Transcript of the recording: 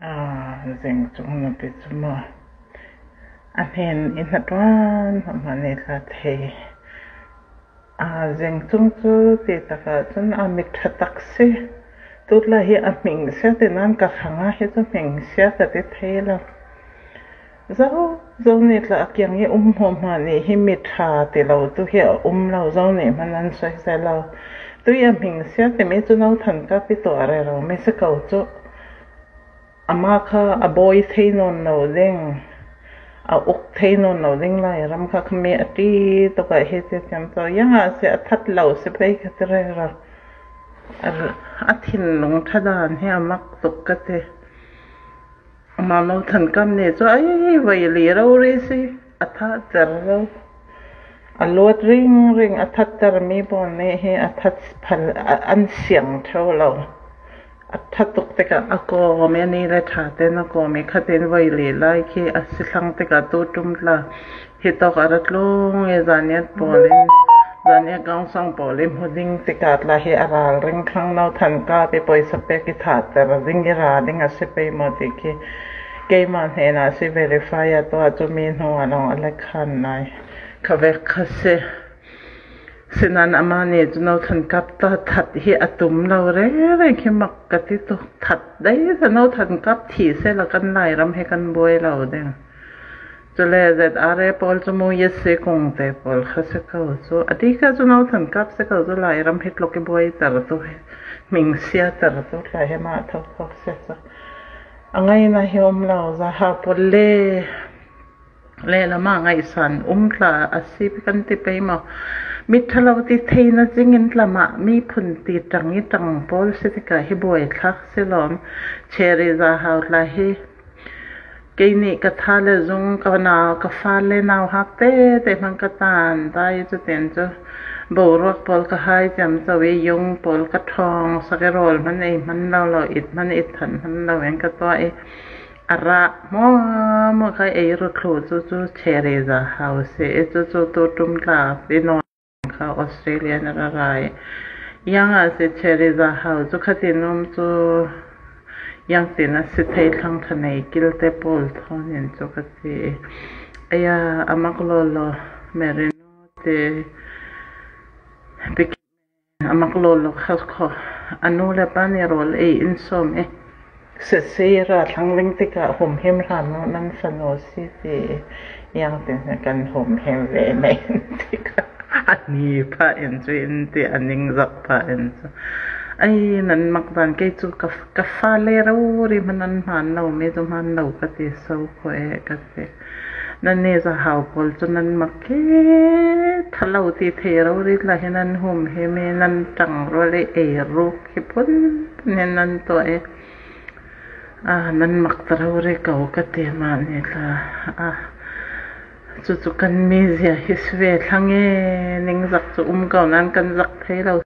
Zeng chung na pizma. Anen inatwan manila the. Zeng chung chu ti taka chun amit taksi. Tutla hi aming sia tinan ka hanga hi chu ming sia ka ti thela. Zau ni tla akyang hi homa ni hi mitha ti lo tu hi lo zau ni manan sai sai lo. Tu ya ming sia ti me chu nau than ka pi to are ro me se kau chu. Amaka a boy thay non no ding a uk thay non no ding lai ram kha khme ati to ka he te cham to ya se athat lo se pe ka tre ra athin lung thadan he amak tuk ka te ma no than kam ne cho ai vai li ro re si atha char ro a lot ring athat tar mi bon ne he athat phal an siang tho loถ้าตกแต่ก็อากอแม่นี่เลยถ่าเต้นอากอไม่ขัดเต้นไว้เลยไล่ที่อาศิลังแต่ก็ตัวจุ่มละที่ตอกอรัดลงเอจานเนียปอลิมจานเนียกังสังปอลิมหัวดิ้งแต่ก็ละที่อาราเร่งครั้งเราทันก็ไปปล่อยสเปกิถาแต่เราดิ้งกีราดิ้งอาศิไปหมดที่เกมมันเห็นอาศิ verify ตัวจะมีหัวน้องอะไรขันไหนเขาเวกเสSinan amani juno than kap ta that hi atum lo re khi mak ka ti to that dai sano than kap thi se la kan lai ram he kan boi lo de chole zet are pol chumu ye se kong te pol kha se ka so ati ka juno than kap se ka zo lai ram het lo ke boi tar to he ming sia tar to la he ma tho tho se so angai na hi lo za ha pol le la ma ngai san tla asip kan ti pe ma Mithalau ti theina chingin tlama mi phun ti tangi tang pol se ka hi boi thak selom chere za hautla hi keini ka thale zung ka na ka fale naw hakte te man ka tan dai chu ten chu borok pol ka hai jam chawe yung pol ka thong sakerol man ei man lo it man it than man lo en ka to e ara mo ka e ro khlo chu chere za house e chu to tum la bi no ka Australia na rai yang a se chere za hau chu khatinum chu yang tin a se thei thang thanei kil te pol thon en chu ka ti aya amaklo lo merino te pik amaklo lo khas kho anu le pan rol e insom e se ra thang ling te ka hom hem ran no nan sano si ti yang tin kan hom hem ve nei ti ka ani pa in ti aning zak pa in ai nan makdan ke chu ka fa le ro ri manan man no me to man no ka ti so ko e ka te nan ne za hau pol chu nan makke thalau ti the ro ri la henan hum he me nan tang ro le e ro ki pon ne nan to e nan mak taro re ka te ma ne la chu kan mi zia hisve thange ning zak chu kau nan kan zak thei lo